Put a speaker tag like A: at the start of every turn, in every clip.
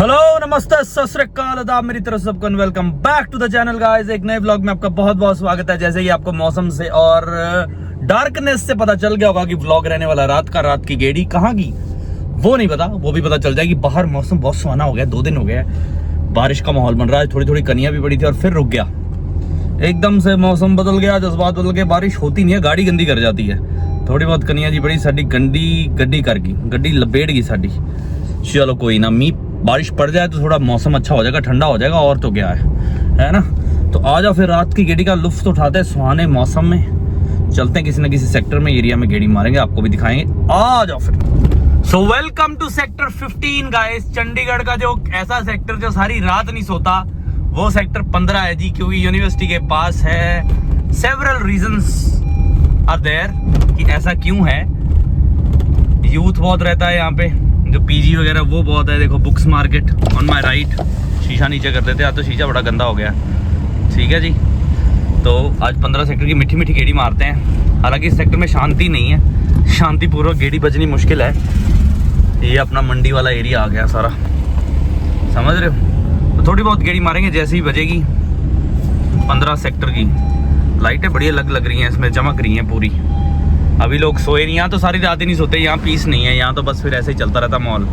A: Hello नमस्ते सत श्री अकाल आदाब मेरी तरफ सबको welcome back to the channel guys. एक नए व्लॉग में आपका बहुत बहुत स्वागत है। जैसे कि आपको मौसम से और डार्कनेस से पता चल गया होगा कि व्लॉग रहने वाला रात का। रात की गेड़ी कहाँ की वो नहीं पता, वो भी पता चल जाएगी। बाहर मौसम बहुत सुहाना हो गया, 2 दिन हो गया बारिश का माहौल बन रहा है। थोड़ी थोड़ी कनियां भी पड़ी थी और फिर रुक गया, एकदम से मौसम बदल गया, जज्बात बदल गए। बारिश होती नहीं है, गाड़ी गंदी कर जाती है। थोड़ी बहुत कनियां जी बड़ी साड़ी गड्डी कर गई, गड्डी लपेट गई साड़ी। चलो कोई ना, बारिश पड़ जाए तो थोड़ा मौसम अच्छा हो जाएगा, ठंडा हो जाएगा और तो क्या है ना। तो आ जाओ फिर रात की गेड़ी का लुत्फ उठाते हैं। सुहाने मौसम में चलते हैं, किसी ना किसी सेक्टर में एरिया में गेड़ी मारेंगे, आपको भी दिखाएंगे। आ जाओ फिर। So welcome to sector 15 guys. Chandigarh का जो ऐसा सेक्टर जो सारी रात नहीं सोता वो सेक्टर 15 है जी, क्योंकि यूनिवर्सिटी के पास है। सेवरल रीजंस आर देयर कि ऐसा क्यों है। यूथ बहुत रहता है यहाँ पे, जो पीजी वगैरह वो बहुत है। देखो books market on my right. शीशा नीचे कर देते हैं, तो शीशा बड़ा गंदा हो गया। ठीक है जी, तो आज 15 सेक्टर की मीठी मीठी गेड़ी मारते हैं। हालांकि इस सेक्टर में शांति नहीं है, शांतिपूर्वक गेड़ी बजनी मुश्किल है। ये अपना मंडी वाला एरिया आ गया सारा, समझ रहे हो। तो थोड़ी बहुत गेड़ी मारेंगे जैसे ही बजेगी। 15 सेक्टर की लाइटें बड़ी अलग लग रही हैं, इसमें चमक रही हैं पूरी। अभी लोग सोए नहीं, यहाँ तो सारी रात ही नहीं सोते। यहाँ पीस नहीं है, यहाँ तो बस फिर ऐसे ही चलता रहता मॉल,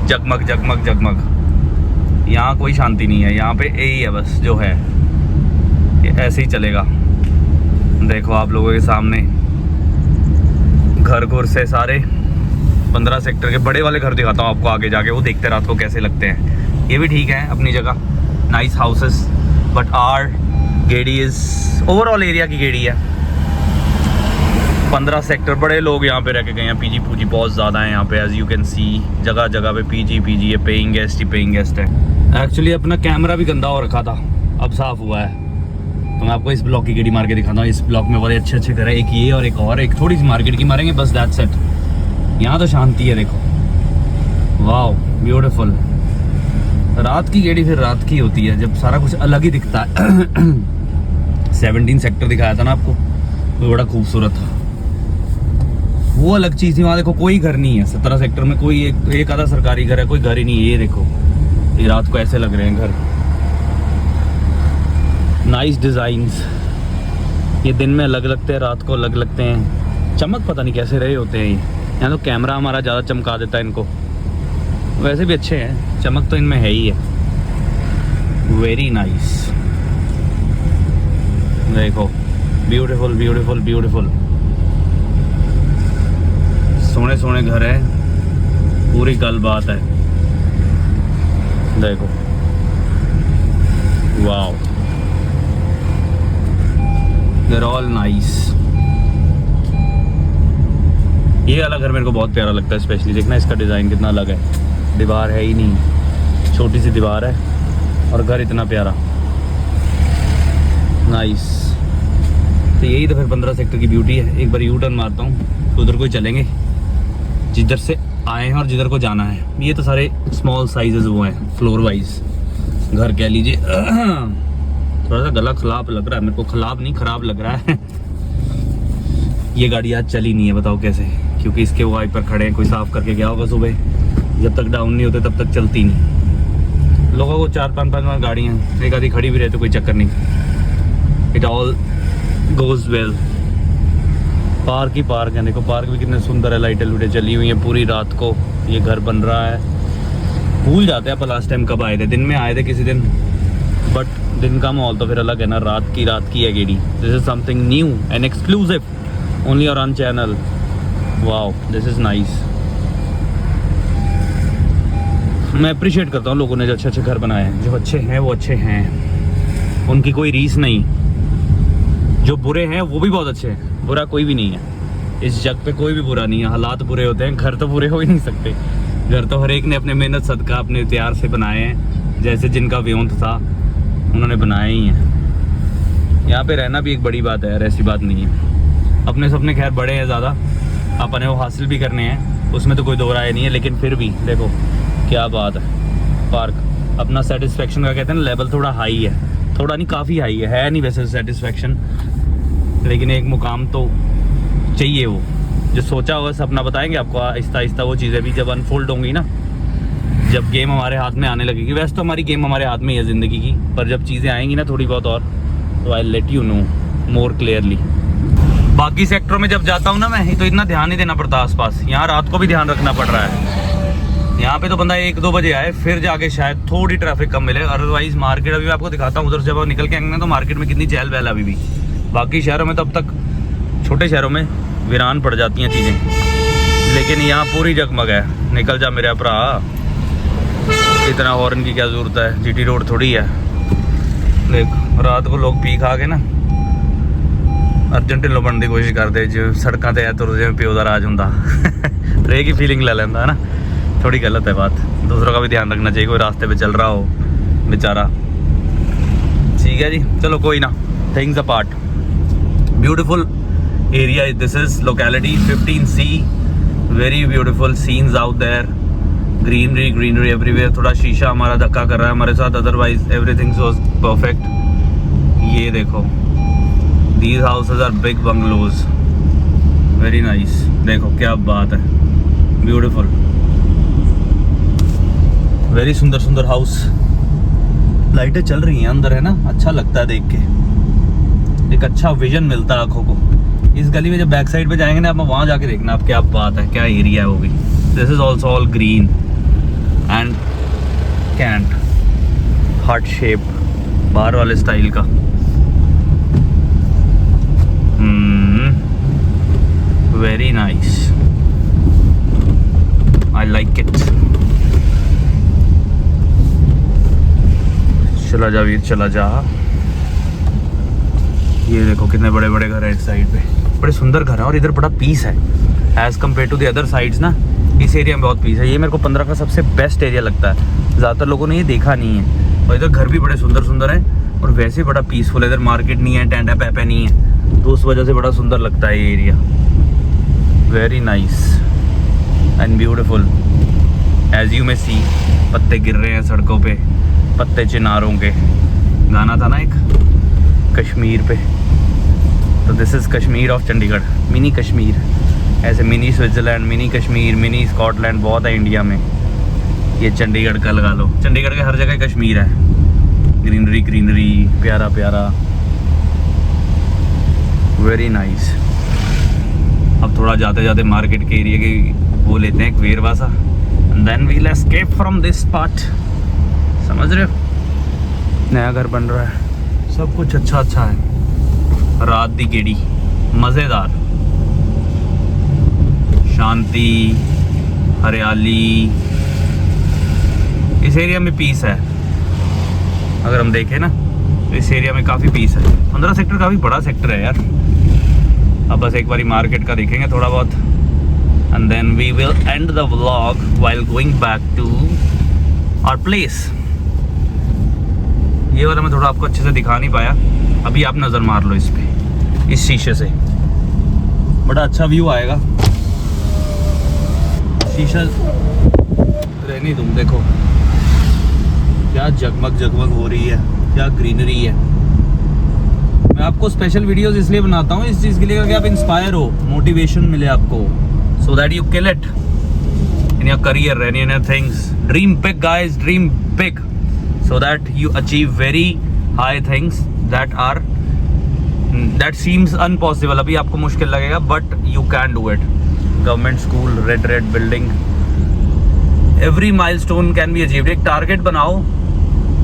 A: जगमग जगमग जगमग। यहाँ कोई शांति नहीं है, यहाँ पे यही है बस जो है, ये ऐसे ही चलेगा। देखो आप लोगों के सामने घर घुर से सारे 15 सेक्टर के बड़े वाले घर दिखाता हूँ आपको आगे जाके, वो देखते रात को कैसे लगते हैं। ये भी ठीक है अपनी जगह, नाइस हाउसेस, बट आर गेड़ी इज ओवरऑल एरिया की गेड़ी है। 15 सेक्टर बड़े लोग यहाँ पे रह के गए हैं। पीजी पूजी बहुत ज़्यादा है यहाँ पे, एज यू कैन सी। जगह जगह पे पीजी ये पेइंग गेस्ट ही पेइंग गेस्ट है। एक्चुअली अपना कैमरा भी गंदा हो रखा था, अब साफ़ हुआ है। तो मैं आपको इस ब्लॉक की गेड़ी मार के दिखाता हूँ। इस ब्लॉक में बड़े अच्छे अच्छे घर है, एक ये और एक थोड़ी सी मार्केट की मारेंगे, बस दैट्स सेट। यहाँ तो शांति है, देखो वाओ ब्यूटीफुल। रात की गेड़ी फिर रात की होती है, जब सारा कुछ अलग ही दिखता है। 17 सेक्टर दिखाया था ना आपको, वो बड़ा खूबसूरत था, वो अलग चीज़ थी। वहाँ देखो कोई घर नहीं है 17 सेक्टर में, कोई एक आधा सरकारी घर है, कोई घर ही नहीं है। ये देखो, ये रात को ऐसे लग रहे हैं घर, नाइस डिज़ाइंस। ये दिन में अलग लगते हैं, रात को अलग लगते हैं। चमक पता नहीं कैसे रहे होते हैं ये। यहाँ तो कैमरा हमारा ज़्यादा चमका देता है इनको, वैसे भी अच्छे हैं, चमक तो इनमें है ही है। वेरी नाइस, देखो ब्यूटीफुल ब्यूटीफुल ब्यूटीफुल। सोने सोने घर है, पूरी गल बात है। देखो वाओ, देयर ऑल नाइस। ये वाला घर मेरे को बहुत प्यारा लगता है, स्पेशली देखना इसका डिज़ाइन कितना अलग है। दीवार है ही नहीं, छोटी सी दीवार है और घर इतना प्यारा, नाइस। तो यही तो फिर 15 सेक्टर की ब्यूटी है। एक बार यू टर्न मारता हूँ तो उधर को चलेंगे, जिधर से आए हैं और जिधर को जाना है। ये तो सारे स्मॉल साइजेस वो हैं, फ्लोर वाइज घर कह लीजिए। थोड़ा सा गला खराब लग रहा है मेरे को, खराब नहीं खराब लग रहा है। ये गाड़ी आज चली नहीं है, बताओ कैसे, क्योंकि इसके वाइपर खड़े हैं, कोई साफ करके गया होगा सुबह। जब तक डाउन नहीं होते तब तक चलती नहीं। लोगों को 4-5 गाड़ियाँ एक आधी खड़ी भी रहती, कोई चक्कर नहीं। It all goes well. Park he park है, देखो पार्क भी कितने सुंदर है, लाइटें लुटें चली हुई हैं पूरी रात को। ये घर बन रहा है, भूल जाते हैं आप लास्ट टाइम कब आए थे। दिन में आए थे किसी दिन, बट दिन का माहौल तो फिर अलग है ना। रात की है गेड़ी। This is something new and exclusive only on channel. Wow this is nice. मैं अप्रिशिएट करता हूँ लोगों ने जो अच्छे अच्छे घर बनाए हैं। जो अच्छे हैं वो अच्छे हैं, उनकी कोई रीस नहीं। जो बुरे हैं वो भी बहुत अच्छे हैं, बुरा कोई भी नहीं है इस जग पे, कोई भी बुरा नहीं है। हालात बुरे होते हैं, घर तो बुरे हो ही नहीं सकते। घर तो हर एक ने अपने मेहनत सदका अपने प्यार से बनाए हैं, जैसे जिनका व्योंत था उन्होंने बनाए ही हैं। यहाँ पे रहना भी एक बड़ी बात है यार, ऐसी बात नहीं है। अपने सपने खैर बड़े हैं ज़्यादा, अपने वो हासिल भी करने हैं, उसमें तो कोई दो राय नहीं है। लेकिन फिर भी देखो क्या बात है। पार्क अपना सेटिस्फेक्शन का कहते हैं ना, लेवल थोड़ा हाई है, थोड़ा नहीं काफ़ी हाई है नहीं वैसे सेटिस्फेक्शन, लेकिन एक मुकाम तो चाहिए। वो जो सोचा होगा सपना बताएंगे आपको आहिस्ता आहिस्ता, वो चीज़ें भी जब अनफोल्ड होंगी ना जब गेम हमारे हाथ में आने लगेगी, वैसे तो हमारी गेम हमारे हाथ में ही है ज़िंदगी की, पर जब चीज़ें आएंगी ना थोड़ी बहुत और, तो I let you know more clearly. बाकी सेक्टरों में जब जाता हूँ ना मैं, तो इतना ध्यान नहीं देना पड़ता आसपास। यहाँ रात को भी ध्यान रखना पड़ रहा है। यहाँ पे तो बंदा 1-2 बजे आए, फिर जाके शायद थोड़ी ट्रैफिक कम मिले। अदरवाइज मार्केट अभी मैं आपको दिखाता हूँ, उधर से जब आप निकल के आएंगे ना तो मार्केट में कितनी चहल पहल अभी भी। बाकी शहरों में तो अब तक, छोटे शहरों में वीरान पड़ जाती हैं चीज़ें, लेकिन यहाँ पूरी जगमग है। निकल जा मेरा भरा, इतना हॉर्न की क्या ज़रूरत है, जीटी रोड थोड़ी है। देख रात को लोग पी खा के ना अर्जेंटिन लो बनने की कोशिश करते, जो सड़कों पर है तो प्यो का राज होंदा रे की फीलिंग ले लेंदा है ना। थोड़ी गलत है बात, दूसरों का भी ध्यान रखना चाहिए, कोई रास्ते पे चल रहा हो बेचारा। ठीक है जी, चलो कोई ना, things apart. Beautiful area, this is locality 15C, very beautiful scenes out there, greenery greenery everywhere. थोड़ा शीशा हमारा धक्का कर रहा है हमारे साथ, अदरवाइज एवरीथिंग वाज परफेक्ट। ये देखो, these houses are big bungalows, very nice. देखो क्या बात है, ब्यूटीफुल, वेरी सुंदर सुंदर हाउस। लाइटें चल रही हैं अंदर है ना, अच्छा लगता है देख के, एक अच्छा विजन मिलता है आंखों को। इस गली में जब बैक साइड पे जाएंगे ना, आप वहाँ जाके देखना आप, क्या बात है, क्या एरिया है वो भी। This is also all green and cant, heart shape, बाहर वाले स्टाइल का। Very nice, I like it. चला जा वीर चला जा। ये देखो कितने बड़े बड़े घर हैं इस साइड पे, बड़े सुंदर घर हैं, और इधर बड़ा पीस है as compare to the other sides ना। इस एरिया में बहुत पीस है। ये मेरे को 15 का सबसे बेस्ट एरिया लगता है, ज़्यादातर लोगों ने ये देखा नहीं है। और इधर घर भी बड़े सुंदर सुंदर हैं, और वैसे बड़ा पीसफुल है। इधर मार्केट नहीं है, टेंडा पैपे नहीं है, तो उस वजह से बड़ा सुंदर लगता है ये area. Very nice and beautiful as you may see. पत्ते गिर रहे हैं सड़कों पे, पत्ते चिनारों के। गाना था ना एक कश्मीर पे, तो this is Kashmir of Chandigarh, mini Kashmir. ऐसे mini Switzerland, mini Kashmir, mini Scotland बहुत है इंडिया में। ये चंडीगढ़ का लगा लो, चंडीगढ़ के हर जगह कश्मीर है। ग्रीनरी ग्रीनरी, प्यारा प्यारा, वेरी नाइस। अब थोड़ा जाते जाते मार्केट के एरिया की वो लेते हैं एक वेरवा सा, and then we will escape from this part. समझ रहे हो, नया घर बन रहा है, सब कुछ अच्छा अच्छा है। रात दी गेड़ी मज़ेदार, शांति, हरियाली। इस एरिया में पीस है, अगर हम देखें ना तो इस एरिया में काफ़ी पीस है। 15 सेक्टर काफ़ी बड़ा सेक्टर है यार। अब बस एक बारी मार्केट का देखेंगे थोड़ा बहुत, and then we will end the vlog while going back to our place. ये वाला मैं थोड़ा आपको अच्छे से दिखा नहीं पाया, अभी आप नज़र मार लो इस पे, इस शीशे से बड़ा अच्छा व्यू आएगा। शीशा रहनी तुम देखो, क्या जगमग जगमग हो रही है, क्या ग्रीनरी है। मैं आपको स्पेशल वीडियोस इसलिए बनाता हूँ इस चीज़ के लिए कि आप इंस्पायर हो, मोटिवेशन मिले आपको, so that you kill it in your career and in your things. Dream big guys, dream big, so that you achieve very high things that seems impossible. अभी आपको मुश्किल लगेगा, but you can do it. Government school, red building, every milestone can be achieved. एक target बनाओ,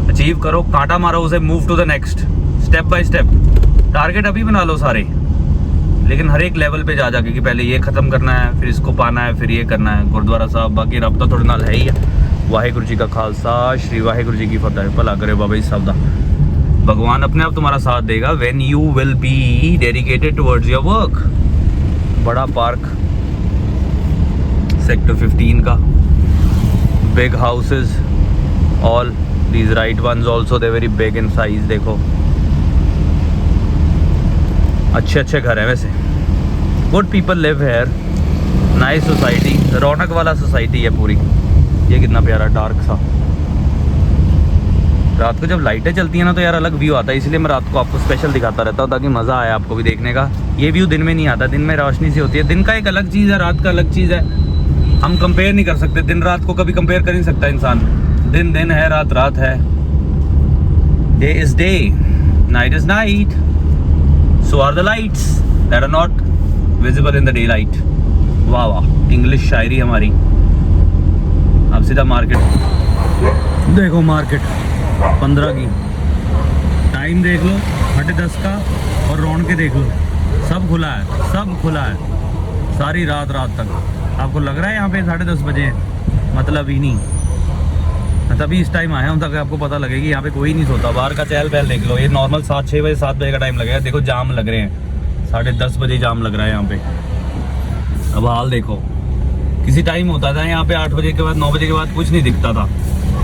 A: achieve करो, कांटा मारो उसे, move to the next, step by step. Target अभी बना लो सारे, लेकिन हर एक लेवल पे जा जाके कि पहले ये ख़त्म करना है, फिर इसको पाना है, फिर ये करना है। गुरुद्वारा साहब बाकी रब तो थोड़े नाल है ही है। वाहिगुरु जी का खालसा, श्री वाहिगुरु जी की फतेह। भला करे बाबा जी सब दा, भगवान अपने आप तुम्हारा साथ देगा when you will be dedicated towards your work. बड़ा पार्क सेक्टर 15 का, big houses, all these right ones also they very big in size. देखो अच्छे अच्छे घर हैं वैसे, good people live here, nice society, रौनक वाला सोसाइटी है पूरी। ये कितना प्यारा डार्क सा, रात को जब लाइटें चलती हैं ना तो यार अलग व्यू आता है, इसलिए मैं रात को आपको स्पेशल दिखाता रहता हूँ ताकि मज़ा आए आपको भी देखने का। ये व्यू दिन में नहीं आता, दिन में रोशनी सी होती है। दिन का एक अलग चीज़ है, रात का अलग चीज़ है। हम कंपेयर नहीं कर सकते, दिन रात को कभी कंपेयर कर नहीं सकता इंसान। दिन दिन है, रात रात है, day is day, night is night, so are the lights that are not visible in the day light. वाह वाह, इंग्लिश शायरी हमारी। अब सीधा मार्केट देखो, मार्केट 15 की, टाइम देख लो 10:30 का, और रौनक के देख लो, सब खुला है, सब खुला है सारी रात तक। आपको लग रहा है यहाँ पे 10:30 बजे है? मतलब ही नहीं। तभी इस टाइम आया हूँ ताकि आपको पता लगे कि यहाँ पे कोई नहीं सोता। बाहर का चहल पहल देख लो, ये नॉर्मल 7-6 बजे 7 बजे का टाइम लगेगा। देखो जाम लग रहे हैं, 10:30 बजे जाम लग रहा है यहाँ पे। अब हाल देखो, किसी टाइम होता था यहाँ पे 8 बजे के बाद 9 बजे के बाद कुछ नहीं दिखता था।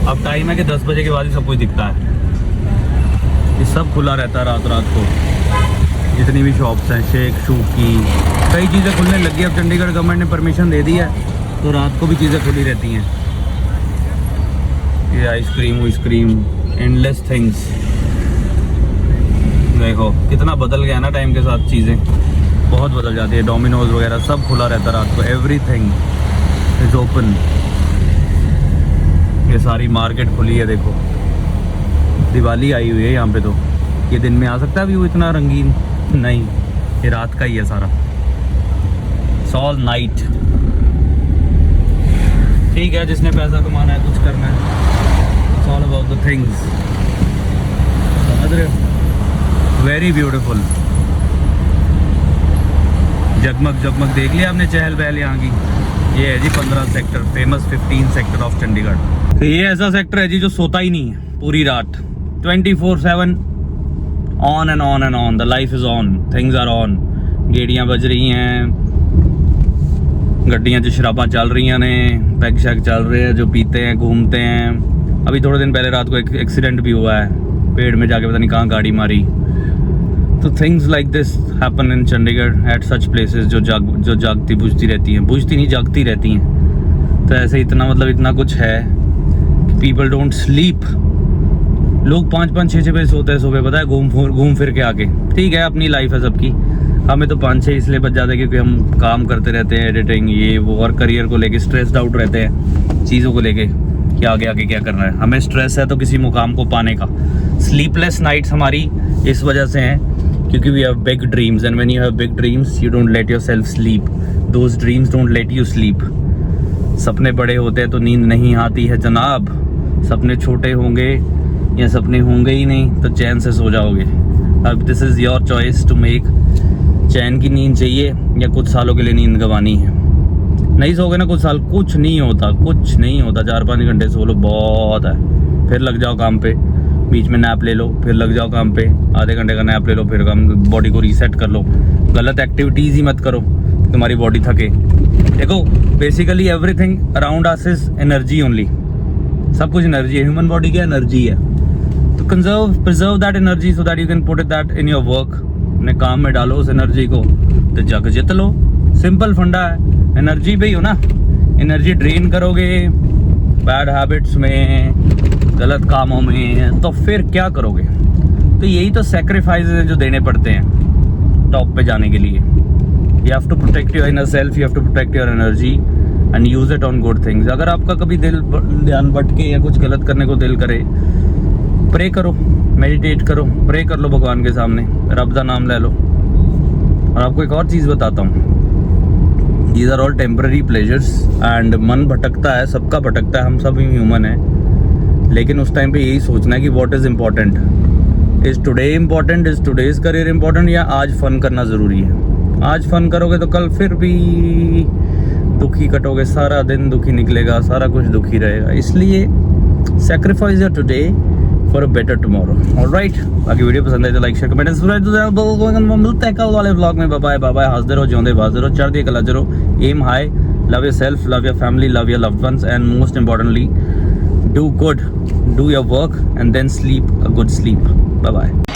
A: अब टाइम है कि 10 बजे के बाद ही सब कुछ दिखता है। ये सब खुला रहता है रात को, जितनी भी शॉप्स हैं, शेक शूक की, कई चीज़ें खुलने लगी। अब चंडीगढ़ गवर्नमेंट ने परमिशन दे दी है तो रात को भी चीज़ें खुली रहती हैं। ये आइसक्रीम, एंडलेस थिंग्स। देखो कितना बदल गया ना टाइम के साथ, चीज़ें बहुत बदल जाती है। डोमिनोज वगैरह सब खुला रहता है रात को, एवरीथिंग इज ओपन। ये सारी मार्केट खुली है। देखो दिवाली आई हुई है यहाँ पे, तो ये दिन में आ सकता है व्यू इतना रंगीन? नहीं, ये रात का ही है सारा, ऑल नाइट। ठीक है, जिसने पैसा कमाना है, कुछ करना है, it's all about the things. समझ रहे हो? Very beautiful. जगमग देख लिया आपने चहल पहल यहाँ की? ये है जी 15 sector, famous 15 sector of Chandigarh. तो ये ऐसा सेक्टर है जी जो सोता ही नहीं है पूरी रात, 24/7 on and on and on. The life is on, things are on. गेड़ियाँ बज रही हैं, गड्डियाँ च शराबा चल रही ने, पैग शैग चल रहे हैं, जो पीते हैं घूमते हैं। अभी थोड़े दिन पहले रात को एक एक्सीडेंट भी हुआ है, पेड़ में जाके पता नहीं कहाँ गाड़ी मारी। तो things like this happen in Chandigarh at such places जो जागती बुझती रहती हैं, बुझती नहीं जागती रहती हैं। तो ऐसे इतना कुछ है कि पीपल डोंट स्लीप। लोग 5-5, 6-6 बजे सोते हैं सुबह, पता है, घूम फिर के आके। ठीक है, अपनी लाइफ है सबकी। हमें तो 5-6 इसलिए बच जाते हैं क्योंकि हम काम करते रहते हैं, एडिटिंग ये वो, और करियर को लेके स्ट्रेस्ड आउट रहते हैं, चीज़ों को लेके कि आगे क्या करना है। हमें स्ट्रेस है तो किसी मुकाम को पाने का। स्लीपलेस नाइट्स हमारी इस वजह से हैं क्योंकि we have big dreams, and when you have big dreams you don't let yourself sleep, those dreams don't let you sleep. सपने बड़े होते हैं तो नींद नहीं आती है जनाब। सपने छोटे होंगे या सपने होंगे ही नहीं तो चैन से सो जाओगे। अब this is your choice to make. चैन की नींद चाहिए या कुछ सालों के लिए नींद गंवानी है? नहीं सोगे ना कुछ साल, कुछ नहीं होता, 4-5 घंटे सो लो, बहुत है। फिर लग जाओ काम पे, बीच में नैप ले लो, फिर लग जाओ काम पे, आधे घंटे का नैप ले लो, फिर काम, बॉडी को रीसेट कर लो। गलत एक्टिविटीज़ ही मत करो, तुम्हारी बॉडी थके। देखो basically everything around us is energy only. सब कुछ एनर्जी है, ह्यूमन बॉडी की एनर्जी है। तो preserve that energy so that you can put it that in your work. अपने काम में डालो उस एनर्जी को तो जग जित लो। सिंपल फंडा है, एनर्जी पे ही हो ना। एनर्जी ड्रेन करोगे बैड हैबिट्स में, गलत कामों में, तो फिर क्या करोगे? तो यही तो सेक्रीफाइसेस हैं जो देने पड़ते हैं टॉप पे जाने के लिए। You have to protect your inner self, you have to protect your energy and use it on good things. अगर आपका कभी ध्यान भटके या कुछ गलत करने को दिल करे, प्रे करो, मेडिटेट करो, प्रे कर लो भगवान के सामने, रब का नाम ले लो। और आपको एक और चीज़ बताता हूँ, these are all temporary pleasures and मन भटकता है, सबका भटकता है, हम सब ह्यूमन हैं। लेकिन उस टाइम पे यही सोचना है कि what is important, is today important, is today's career important, या आज फन करना ज़रूरी है। आज फन करोगे तो कल फिर भी दुखी कटोगे, सारा दिन दुखी निकलेगा, सारा कुछ दुखी रहेगा। इसलिए sacrifice your today for a better tomorrow. Alright, बाकी वीडियो पसंद है तो लाइक शेयर कमेंट सब्सक्राइब। मिलते हैं कल वाले व्लॉग में। बाय बाय, हंसते रहो, जिਉਂਦੇ बाजते रहो, चढ़ती कला रहो, aim high, love yourself, love your family, love your loved ones, and most importantly do good, do your work and then sleep a good sleep. Bye bye.